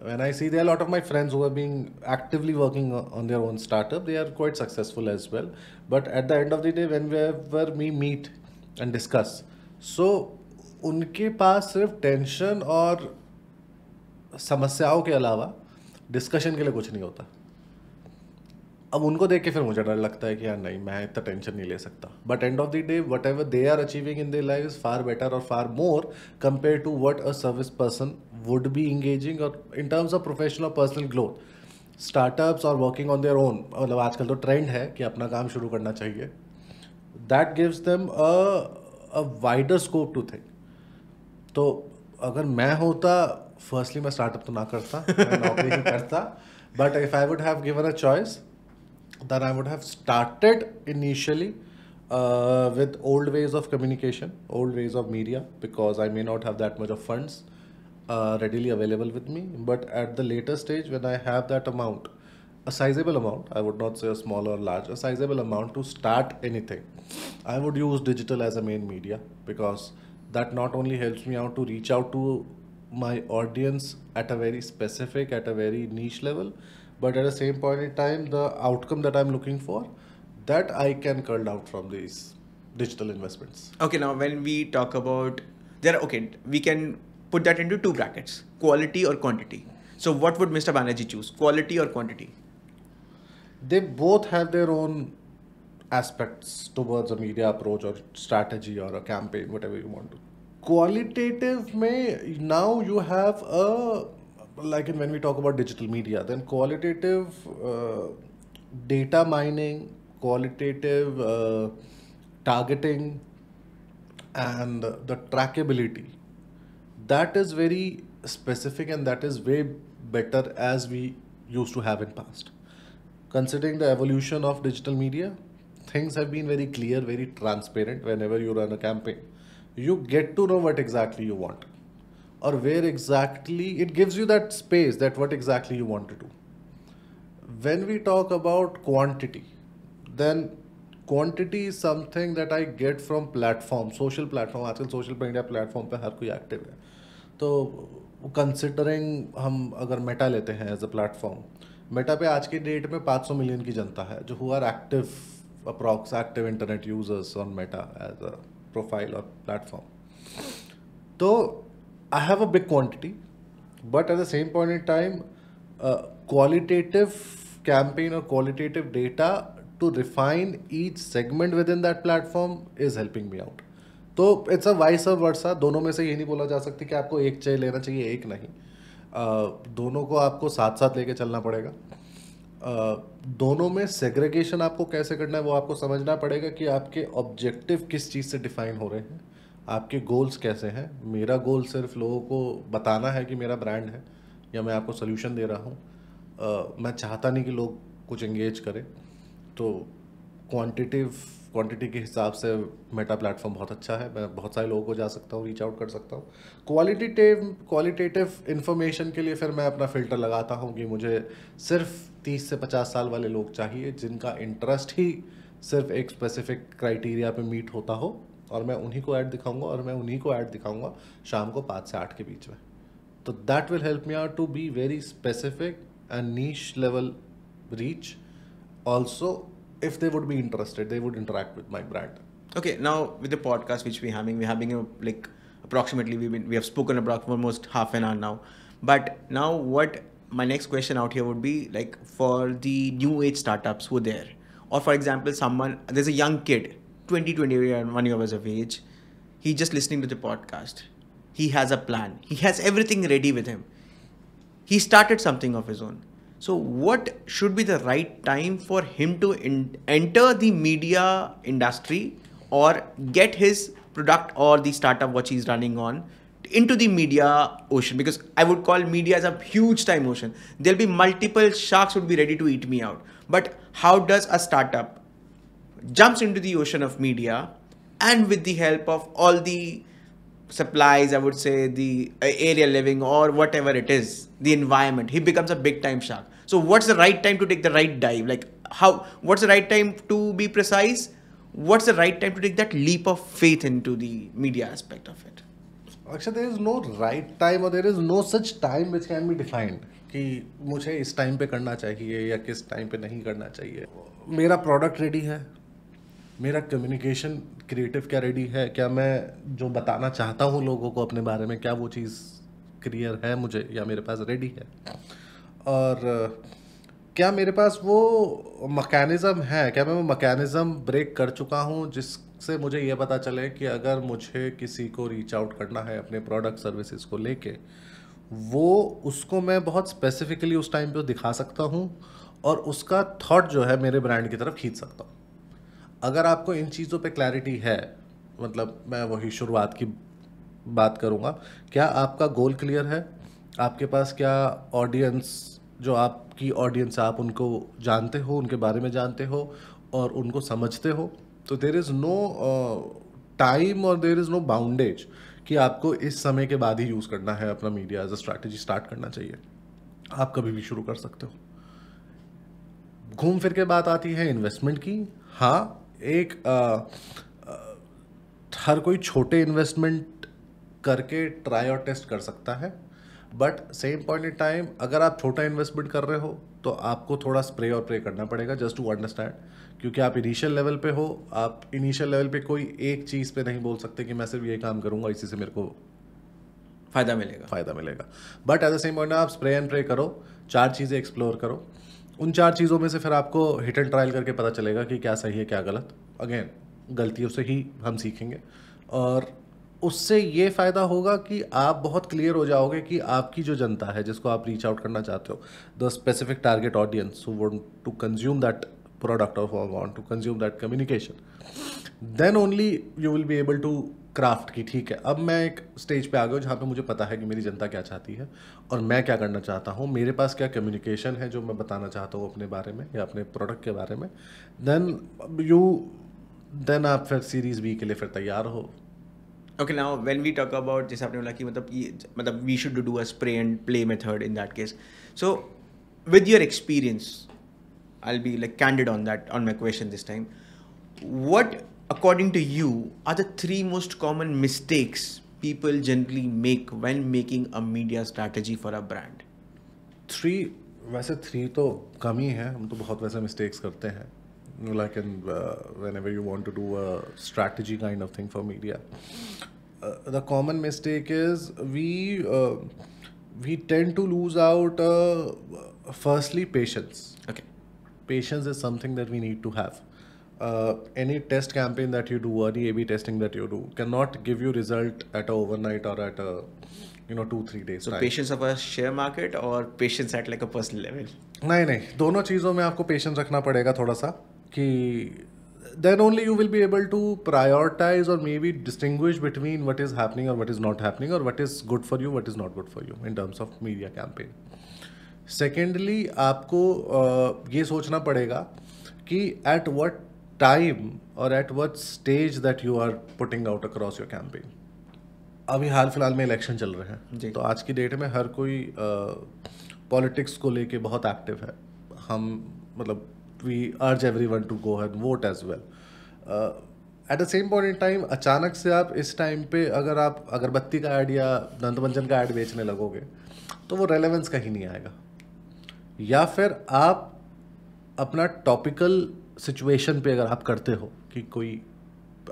When I see there are a lot of my friends who are being actively working on their own startup, they are quite successful as well. But at the end of the day, whenever we meet and discuss, so उनके पास सिर्फ tension और समस्याओं के अलावा discussion के लिए कुछ नहीं होता. अब उनको देख के फिर मुझे डर लगता है कि यार नहीं, मैं इतना टेंशन नहीं ले सकता. But end of the day whatever they are achieving in their life is far better और far more compare to what a service person would be engaging. और इन टर्म्स ऑफ प्रोफेशनल और personal growth, startups और working on their own, मतलब आजकल तो trend है कि अपना काम शुरू करना चाहिए. That gives them a wider scope to think. तो अगर मैं होता, फर्स्टली मैं स्टार्टअप तो ना करता, मैं नौकरी ही करता. But if I would have given a choice, then I would have started initially with old ways of communication, old ways of media, because I may not have that much of funds readily available with me. But at the later stage, when I have that amount, a sizable amount, I would not say a small or large, a sizable amount to start anything, I would use digital as a main media, because that not only helps me out to reach out to my audience at a very specific, at a very niche level, but at the same point in time, the outcome that I'm looking for, that I can cull out from these digital investments. Okay, now when we talk about we can put that into 2 brackets, quality or quantity. So what would Mr. Banerjee choose, quality or quantity? They both have their own aspects towards a media approach or strategy or a campaign, whatever you want to. Qualitative mein, now you have like when we talk about digital media, then qualitative data mining, qualitative targeting, and the trackability, that is very specific and that is way better as we used to have in past. Considering the evolution of digital media, things have been very clear, very transparent. Whenever you run a campaign, you get to know what exactly you want, or where exactly it gives you that space, that what exactly you want to do. When we talk about quantity, then quantity is something that I get from platform, social platform. आजकल social media platform पे हर कोई active है. तो considering हम अगर Meta लेते हैं as a platform, Meta पे आज की डेट में 500 मिलियन की जनता है जो who are active, approx active internet users on Meta as a profile or platform. तो I have a big quantity, but at the same point in time, qualitative campaign or qualitative data to refine each segment within that platform is helping me out. तो it's a vice versa. दोनों में से ये नहीं बोला जा सकती कि आपको एक चाहिए लेना चाहिए, एक नहीं. दोनों को आपको साथ साथ लेके चलना पड़ेगा. दोनों में सेग्रीगेशन आपको कैसे करना है वो आपको समझना पड़ेगा कि आपके ऑब्जेक्टिव किस चीज़ से डिफाइन हो रहे हैं, आपके गोल्स कैसे हैं. मेरा गोल सिर्फ लोगों को बताना है कि मेरा ब्रांड है या मैं आपको सोल्यूशन दे रहा हूँ. मैं चाहता नहीं कि लोग कुछ एंगेज करें. तो क्वांटिटी के हिसाब से मेटा प्लेटफॉर्म बहुत अच्छा है. मैं बहुत सारे लोगों को जा सकता हूँ, रीच आउट कर सकता हूँ. क्वालिटेटिव इन्फॉर्मेशन के लिए फिर मैं अपना फ़िल्टर लगाता हूँ कि मुझे सिर्फ 30 से 50 साल वाले लोग चाहिए जिनका इंटरेस्ट ही सिर्फ एक स्पेसिफिक क्राइटेरिया पे मीट होता हो और मैं उन्हीं को ऐड दिखाऊंगा और मैं उन्हीं को ऐड दिखाऊंगा शाम को 5 से 8 के बीच में. तो that will help me out to be very specific and niche level reach. Also if they would be interested, they would interact with my brand. Okay, now with the podcast which we're having like approximately we have spoken about almost half an hour now. But now what my next question out here would be like for the new age startups who are there, or for example there's a young kid 21 years of age, he just listening to the podcast, he has a plan, he has everything ready with him, he started something of his own. So what should be the right time for him to enter the media industry or get his product or the startup what he's running on into the media ocean? Because I would call media as a huge time ocean. There'll be multiple sharks would be ready to eat me out. But how does a startup jumps into the ocean of media and with the help of all the supplies, I would say the area living or whatever it is, the environment, he becomes a big time shark. So what's the right time to take the right dive? Like what's the right time to be precise? What's the right time to take that leap of faith into the media aspect of it? Actually, there is no right time or there is no such time which can be defined कि मुझे इस time पे करना चाहिए या किस time पे नहीं करना चाहिए. मेरा प्रोडक्ट रेडी है, मेरा कम्युनिकेशन क्रिएटिव क्या रेडी है, क्या मैं जो बताना चाहता हूँ लोगों को अपने बारे में क्या वो चीज़ क्लियर है मुझे या मेरे पास रेडी है, और क्या मेरे पास वो मैकेनिज़्म है, क्या मैं वो मैकेनिज़्म ब्रेक कर चुका हूँ जिससे मुझे ये पता चले कि अगर मुझे किसी को रीच आउट करना है अपने प्रोडक्ट सर्विसेज को लेके, वो उसको मैं बहुत स्पेसिफिकली उस टाइम पे दिखा सकता हूँ और उसका थॉट जो है मेरे ब्रांड की तरफ खींच सकता हूँ. अगर आपको इन चीज़ों पे क्लैरिटी है, मतलब मैं वही शुरुआत की बात करूँगा, क्या आपका गोल क्लियर है, आपके पास क्या ऑडियंस, जो आपकी ऑडियंस आप उनको जानते हो, उनके बारे में जानते हो और उनको समझते हो, तो देयर इज़ नो टाइम और देयर इज़ नो बाउंडेज कि आपको इस समय के बाद ही यूज़ करना है अपना media as a strategy start करना चाहिए. आप कभी भी शुरू कर सकते हो. घूम फिर के बात आती है इन्वेस्टमेंट की. हाँ, एक हर कोई छोटे इन्वेस्टमेंट करके ट्राई और टेस्ट कर सकता है, but same point in time अगर आप छोटा इन्वेस्टमेंट कर रहे हो तो आपको थोड़ा स्प्रे और प्रे करना पड़ेगा जस्ट टू अंडरस्टैंड, क्योंकि आप इनिशियल लेवल पे हो. आप इनिशियल लेवल पे कोई एक चीज़ पे नहीं बोल सकते कि मैं सिर्फ ये काम करूँगा इसी से मेरे को फ़ायदा मिलेगा. But at the same point आप स्प्रे एंड प्रे करो, 4 चीज़ें एक्सप्लोर करो. उन 4 चीज़ों में से फिर आपको हिट एंड ट्रायल करके पता चलेगा कि क्या सही है क्या गलत. अगेन गलतियों से ही हम सीखेंगे और उससे ये फ़ायदा होगा कि आप बहुत क्लियर हो जाओगे कि आपकी जो जनता है जिसको आप रीच आउट करना चाहते हो, the specific target audience who want to consume that product और who want to consume that communication, then only you will be able to craft की ठीक है, अब मैं एक स्टेज पे आ गया हूँ जहाँ पे मुझे पता है कि मेरी जनता क्या चाहती है और मैं क्या करना चाहता हूँ, मेरे पास क्या कम्युनिकेशन है जो मैं बताना चाहता हूँ अपने बारे में या अपने प्रोडक्ट के बारे में. देन आप फिर सीरीज बी के लिए फिर तैयार हो. Okay, now when we talk about जैसे आपने बोला कि मतलब we should do a spray and play method in that case. So with your experience, I'll be like candid on that on my question this time. What according to you are the 3 most common mistakes people generally make when making a media strategy for a brand? 3 वैसे 3 तो कम ही है, हम तो बहुत वैसे mistakes करते हैं. Like whenever you want to do a strategy kind of thing for media, the common mistake is we tend to lose out firstly patience. Okay. Patience is something that we need to have. Any test campaign that you do or the A/B testing that you do cannot give you result at a overnight or at a 2-3 days. So patience of a share market or patience at like a personal level? नहीं, दोनों चीज़ों में आपको patience रखना पड़ेगा थोड़ा सा, कि then only you will be able to prioritize or maybe distinguish between what is happening or what is not happening or what is good for you, what is not good for you in terms of media campaign. Secondly, आपको ये सोचना पड़ेगा कि at what time or at what stage that you are putting out across your campaign. अभी हाल फिलहाल में election चल रहे हैं, तो आज की डेट में हर कोई पॉलिटिक्स को लेके बहुत एक्टिव है. हम मतलब we urge everyone to go ahead and vote as well. Eight the same point in time अचानक से आप इस टाइम पे अगर आप अगरबत्ती का ऐड या दंतमंजन का ऐड बेचने लगोगे तो वो रेलेवेंस कहीं नहीं आएगा। या फिर आप अपना टॉपिकल सिचुएशन पे अगर आप करते हो कि कोई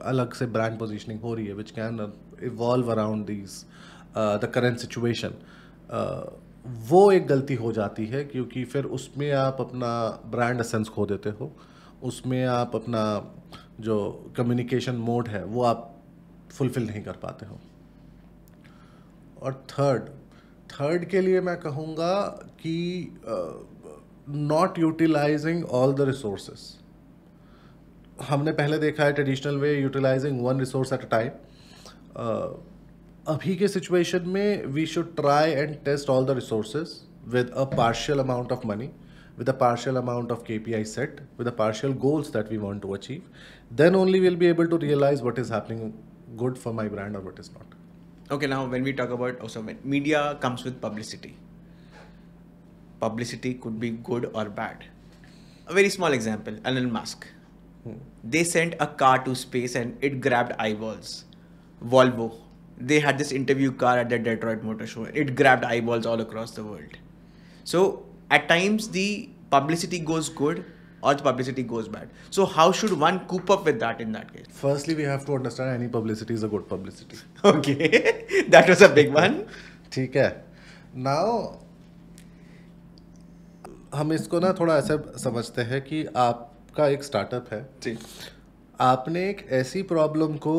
अलग से ब्रांड पोजीशनिंग हो रही है which can evolve around these the current situation, वो एक गलती हो जाती है क्योंकि फिर उसमें आप अपना ब्रांड एसेंस खो देते हो, उसमें आप अपना जो कम्युनिकेशन मोड है वो आप फुलफिल नहीं कर पाते हो। और थर्ड के लिए मैं कहूँगा कि not utilising all the resources. हमने पहले देखा है traditional way utilising one resource at a time. अभी के सिचुएशन में we should try and test all the resources with a partial amount of money, with a partial amount of KPI set, with a partial goals that we want to achieve. Then only we'll be able to realize what is happening good for my brand or what is not. Okay, now when we talk about also when media comes with publicity, publicity could be good or bad. A very small example, Elon Musk. They sent a car to space and it grabbed eyeballs. Volvo, they had this interview car at the Detroit Motor Show. It grabbed eyeballs all across the world. So at times the publicity goes good or the publicity goes bad. So how should one cope up with that in that case? Firstly, we have to understand any publicity is a good publicity. Okay, that was a big one. ठीक है. Now हम इसको ना थोड़ा ऐसे समझते हैं कि आपका एक स्टार्टअप है जी. आपने एक ऐसी प्रॉब्लम को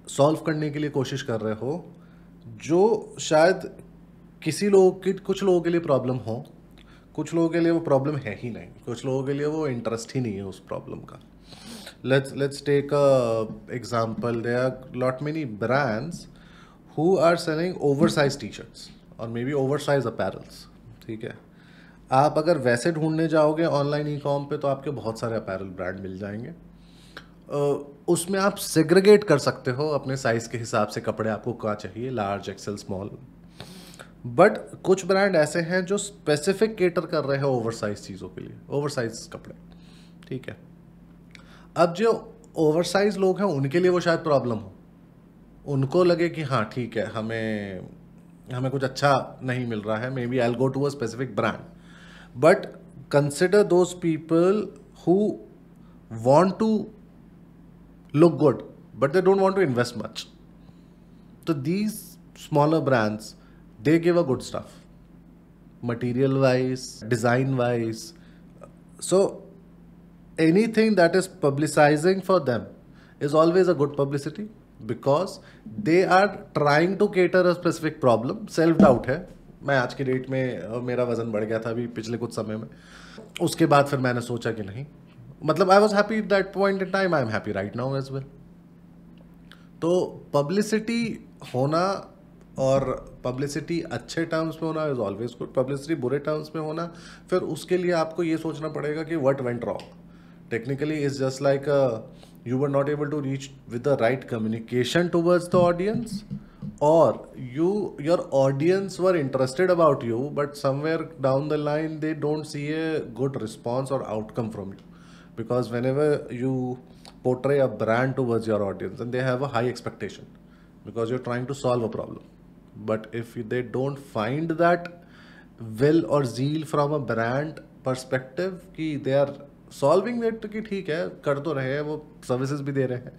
सॉल्व करने के लिए कोशिश कर रहे हो जो शायद कुछ लोगों के लिए प्रॉब्लम हो, कुछ लोगों के लिए वो प्रॉब्लम है ही नहीं, कुछ लोगों के लिए वो इंटरेस्ट ही नहीं है उस प्रॉब्लम का. Let's take a example. There are lot many brands who are selling oversize T shirts और मे बी ओवरसाइज अपैरल्स. ठीक है, आप अगर वैसे ढूंढने जाओगे ऑनलाइन ई कॉम पे तो आपके बहुत सारे अपैरल ब्रांड मिल जाएंगे. उसमें आप सेग्रीगेट कर सकते हो अपने साइज़ के हिसाब से कपड़े आपको क्या चाहिए, लार्ज, एक्सेल, स्मॉल. बट कुछ ब्रांड ऐसे हैं जो स्पेसिफिक केटर कर रहे हैं ओवरसाइज चीज़ों के लिए, ओवरसाइज कपड़े. ठीक है, अब जो ओवरसाइज लोग हैं उनके लिए वो शायद प्रॉब्लम हो, उनको लगे कि हाँ ठीक है हमें कुछ अच्छा नहीं मिल रहा है, maybe I will go to a specific brand. But consider those people who want to look good but they don't want to invest much. So these smaller brands, they give a good stuff material wise, design wise. So anything that is publicizing for them is always a good publicity because they are trying to cater a specific problem. Self doubt है. मैं आज की date में मेरा वजन बढ़ गया था अभी पिछले कुछ समय में, उसके बाद फिर मैंने सोचा कि नहीं, मतलब I was happy at that point in time, I am happy right now as well. तो पब्लिसिटी होना और पब्लिसिटी अच्छे टर्म्स में होना इज ऑलवेज गुड. पब्लिसिटी बुरे टर्म्स में होना, फिर उसके लिए आपको ये सोचना पड़ेगा कि what went wrong. Technically is just like you were not able to reach with the right communication towards the audience, और your audience were interested about you but somewhere down the line they don't see a good response or outcome from you. Because whenever you portray a brand towards your audience and they have a high expectation because you're trying to solve a problem, but if they don't find that will or zeal from a brand perspective कि they are solving it कि ठीक है कर तो रहे हैं, वो services भी दे रहे हैं,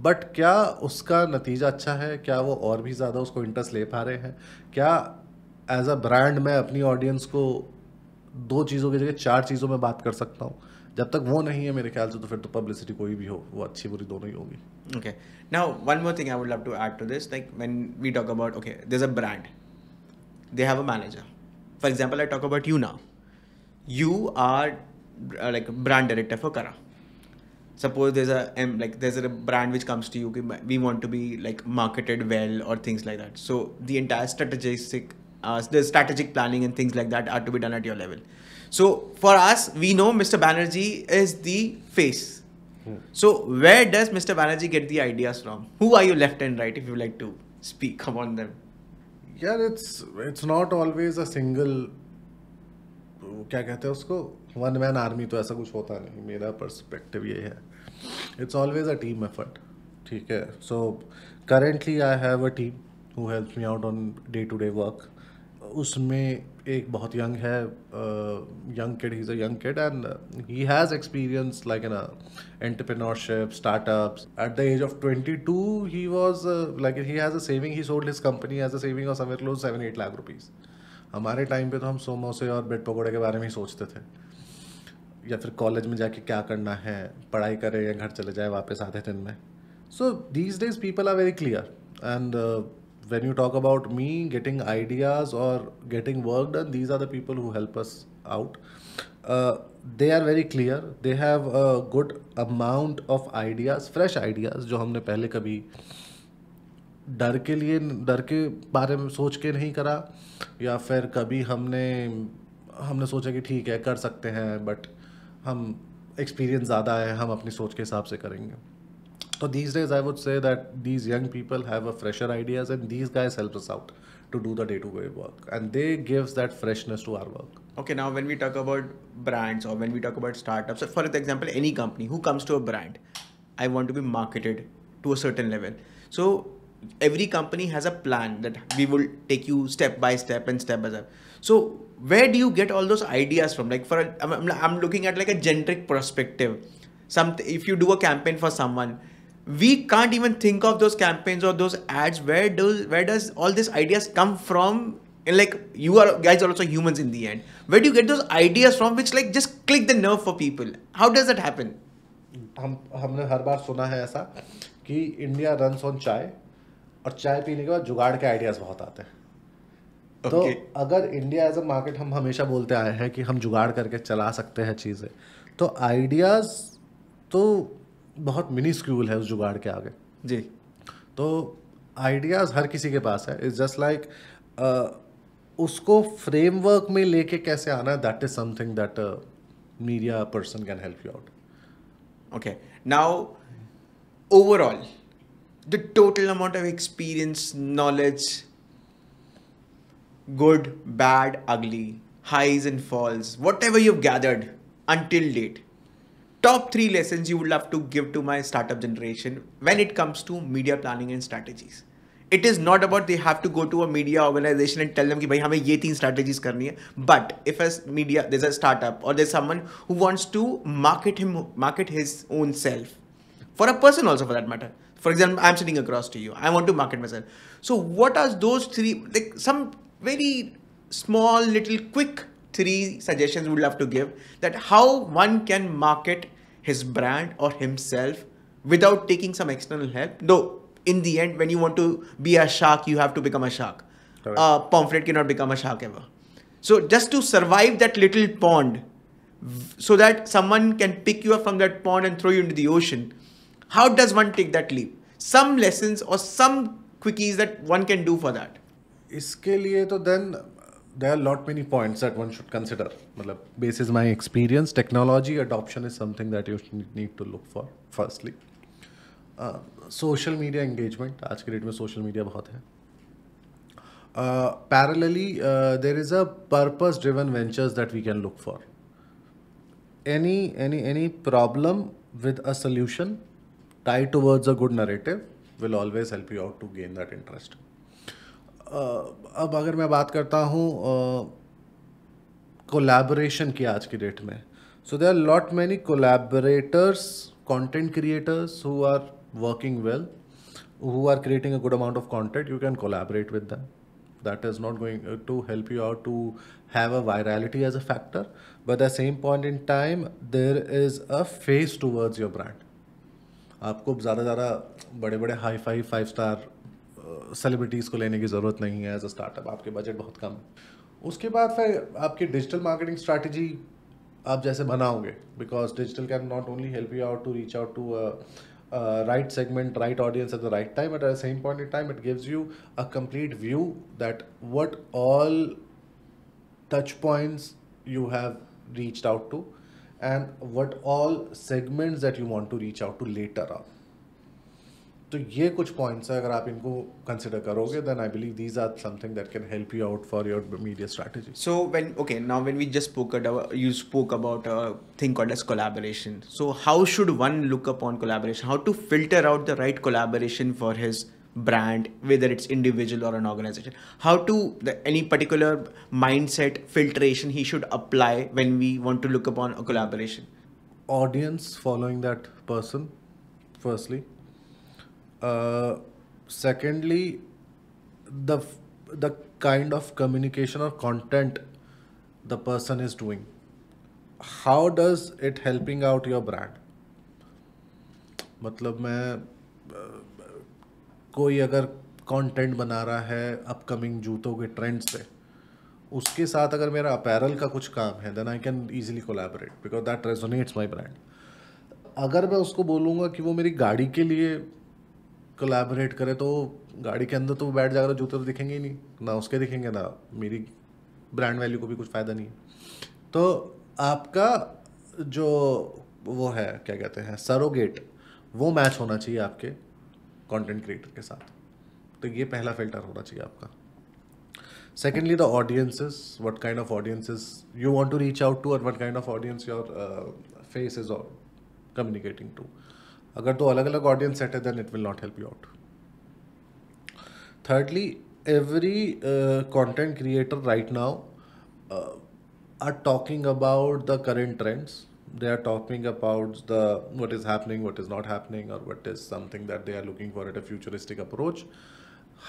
बट क्या उसका नतीजा अच्छा है, क्या वो और भी ज़्यादा उसको इंटरेस्ट ले पा रहे हैं, क्या एज अ ब्रांड मैं अपनी ऑडियंस को 2 चीज़ों की जगह 4 चीज़ों में बात कर सकता हूँ. जब तक वो नहीं है मेरे ख्याल से तो फिर तो पब्लिसिटी कोई भी हो वो अच्छी बुरी दोनों ही होगी. Okay. Now, one more thing I would love to add to this. Like when we talk about, okay, there's a brand. They have a manager. For example, I talk about you now. You are like a brand director for Kara. Suppose there's a brand which comes to you, we want to be like marketed well or things like that. So the entire the strategic planning and things like that are to be done at your level. So for us, we know Mr. Banerjee is the face. So where does Mr. Banerjee get the ideas from? Who are you left and right if you like to speak upon them? Yeah, it's not always a single, क्या कहते हैं उसको, one man army तो ऐसा कुछ होता नहीं. मेरा पर्सपेक्टिव ये है It's always a team effort. ठीक है. So currently I have a team who helps me out on day-to-day work. उसमें एक बहुत young है, young kid. He's a young kid and he has experience like in a entrepreneurship, startups. At the age of 22, he was like he has a saving. He sold his company as a saving of somewhere close 7-8 lakh rupees. हमारे time पे तो हम समोसे और bread पकौड़े के बारे में ही सोचते थे, या फिर कॉलेज में जाके क्या करना है, पढ़ाई करें या घर चले जाए वापस आधे दिन में. So these days people are very clear and when you talk about me getting ideas or getting work done, these are the people who help us out. They are very clear. They have a good amount of ideas, fresh ideas जो हमने पहले कभी डर के बारे में सोच के नहीं करा, या फिर कभी हमने सोचा कि ठीक है कर सकते हैं, बट हम एक्सपीरियंस ज़्यादा है, हम अपनी सोच के हिसाब से करेंगे. So these days I would say that these young people have a fresher ideas and these guys help us out to do the day-to-day work and they gives that freshness to our work. Okay, now when we talk about brands or when we talk about startups, for example, any company who comes to a brand, I want to be marketed to a certain level. So every company has a plan that we will take you step by step and step by step. So where do you get all those ideas from? Like I'm looking at like a generic perspective. If you do a campaign for someone, we can't even think of those campaigns or those ads. Where does all these ideas come from? And like you guys are also humans in the end. Where do you get those ideas from which like just click the nerve for people? How does that happen? हमने हर बार सुना है ऐसा कि India runs on चाय, और चाय पीने के बाद जुगाड़ के आइडियाज बहुत आते हैं. तो अगर इंडिया एज अ मार्केट हम हमेशा बोलते आए हैं कि हम जुगाड़ करके चला सकते हैं चीज़ें, तो आइडियाज़ तो बहुत मिनी स्क्यूल है उस जुगाड़ के आगे जी. तो आइडियाज़ हर किसी के पास है. इट्स जस्ट लाइक उसको फ्रेमवर्क में लेके कैसे आना है, that is something that media person can help you out. Okay, now overall the total amount of experience, knowledge, good, bad, ugly, highs and falls, whatever you've gathered until date, top 3 lessons you would love to give to my startup generation when it comes to media planning and strategies. It is not about they have to go to a media organization and tell them कि भाई हमें ये 3 strategies करनी है. But if there's a startup or there's someone who wants to market his own self, for a person also for that matter. For example, I'm sitting across to you. I want to market myself. So what are those 3, like some very small, little, quick 3 suggestions would love to give that how one can market his brand or himself without taking some external help? Though in the end, when you want to be a shark, you have to become a shark. Correct. A pomfret cannot become a shark ever. So just to survive that little pond, so that someone can pick you up from that pond and throw you into the ocean, how does one take that leap? Some lessons or some quickies that one can do for that. इसके लिए तो then there are lot many points that one should consider. मतलब basis my experience, technology adoption is something that you need to look for firstly. Social media engagement, आज के date में social media बहुत है. Parallelly there is a purpose driven ventures that we can look for. any problem with a solution tied towards a good narrative will always help you out to gain that interest. अब अगर मैं बात करता हूँ collaboration की आज की date में, so there are lot many collaborators, content creators who are working well, who are creating a good amount of content. You can collaborate with them. That is not going to help you out to have a virality as a factor, but at the same point in time there is a face towards your brand. आपको ज़्यादा बड़े बड़े hi fi 5-star celebrities को लेने की ज़रूरत नहीं है एज अ स्टार्टअप. आपके बजट बहुत कम. उसके बाद फिर आपकी डिजिटल मार्केटिंग स्ट्रैटेजी आप जैसे बनाओगे, because digital can not only help you out to reach out to right segment, right audience at the right time, but at the same point in time it gives you a complete view that what all touch points you have reached out to and what all segments that you want to reach out to later on. तो ये कुछ points है, अगर आप इनको consider करोगे then I believe these are something that can help you out for your media strategy. So when we just you spoke about a thing called as collaboration. So how should one look upon collaboration? How to filter out the right collaboration for his brand, whether it's individual or an organization? How to any particular mindset filtration he should apply when we want to look upon a collaboration? Audience following that person, firstly. Secondly, the kind of communication or content the person is doing. How does it helping out your brand? मतलब कोई अगर content बना रहा है upcoming जूतों के trend से, उसके साथ अगर मेरा अपैरल का कुछ काम है, then I can easily collaborate because that resonates my brand. अगर मैं उसको बोलूँगा कि वो मेरी गाड़ी के लिए कोलैबोरेट करे, तो गाड़ी के अंदर तो वो बैठ जाएगा, जूते तो दिखेंगे ही नहीं, ना उसके दिखेंगे, ना मेरी ब्रांड वैल्यू को भी कुछ फ़ायदा नहीं है. तो आपका जो वो है क्या कहते हैं सरोगेट, वो मैच होना चाहिए आपके कंटेंट क्रिएटर के साथ. तो ये पहला फिल्टर होना चाहिए आपका. Secondly, the audiences, what kind of audiences you want to reach out to, or what kind of audience your face is communicating to. अगर तो अलग अलग audience set है, then it will not help you out. Thirdly, every content creator right now are talking about the current trends. They are talking about what is happening, what is not happening, or what is something that they are looking for at a futuristic approach.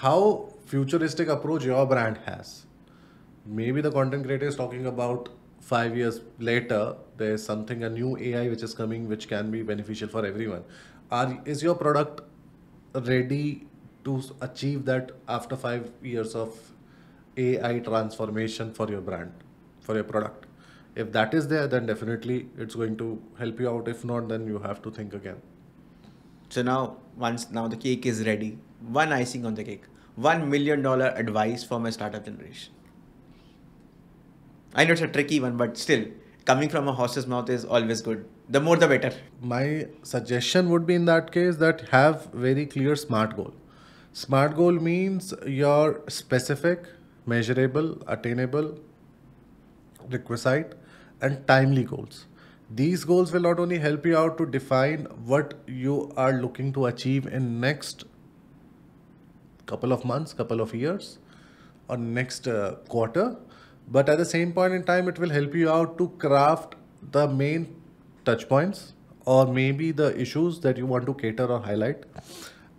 How futuristic approach your brand has. Maybe the content creator is talking about 5 years later, there is something, a new AI which is coming, which can be beneficial for everyone. Is your product ready to achieve that after 5 years of AI transformation for your brand, for your product? If that is there, then definitely it's going to help you out. If not, then you have to think again. So now the cake is ready, one icing on the cake, $1 million advice for my startup generation. I know it's a tricky one, but still, coming from a horse's mouth is always good. The more the better. My suggestion would be in that case that have very clear SMART goal. SMART goal means your specific, measurable, attainable, requisite, and timely goals. These goals will not only help you out to define what you are looking to achieve in next couple of months, couple of years, or next quarter, but at the same point in time, it will help you out to craft the main touch points or maybe the issues that you want to cater or highlight.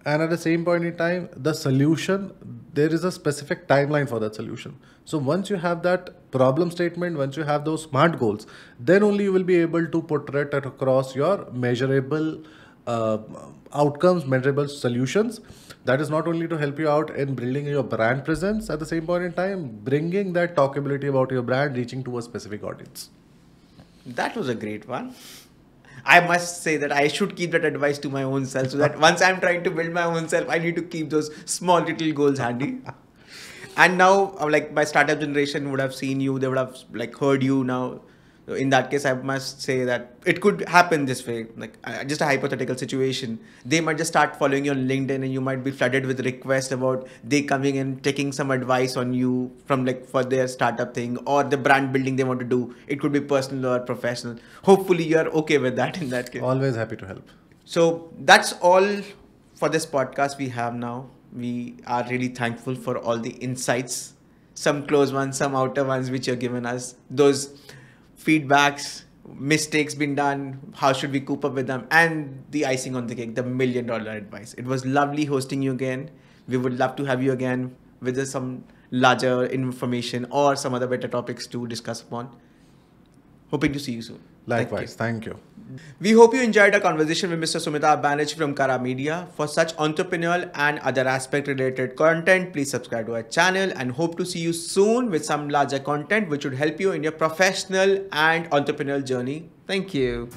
And at the same point in time, the solution, there is a specific timeline for that solution. So once you have that problem statement, once you have those SMART goals, then only you will be able to portray it across your measurable outcomes, measurable solutions. That is not only to help you out in building your brand presence, at the same point in time, bringing that talkability about your brand, reaching to a specific audience. That was a great one. I must say that I should keep that advice to my own self, so that once I'm trying to build my own self, I need to keep those small little goals handy. And now, like my startup generation would have seen you, they would have like heard you now. In that case, I must say that it could happen this way, like just a hypothetical situation. They might just start following you on LinkedIn and you might be flooded with requests about they coming and taking some advice on you from like for their startup thing or the brand building they want to do. It could be personal or professional. Hopefully you're okay with that in that case. Always happy to help. So that's all for this podcast we have now. We are really thankful for all the insights, some close ones, some outer ones which you've given us. Those feedbacks, mistakes been done, how should we cope up with them, and the icing on the cake, the $1 million advice. It was lovely hosting you again. We would love to have you again with some larger information or some other better topics to discuss upon. Hoping to see you soon. Likewise, thank you. We hope you enjoyed our conversation with Mr. Sumita Banerjee from Kara Media. For such entrepreneurial and other aspect related content, please subscribe to our channel and hope to see you soon with some larger content which would help you in your professional and entrepreneurial journey. Thank you.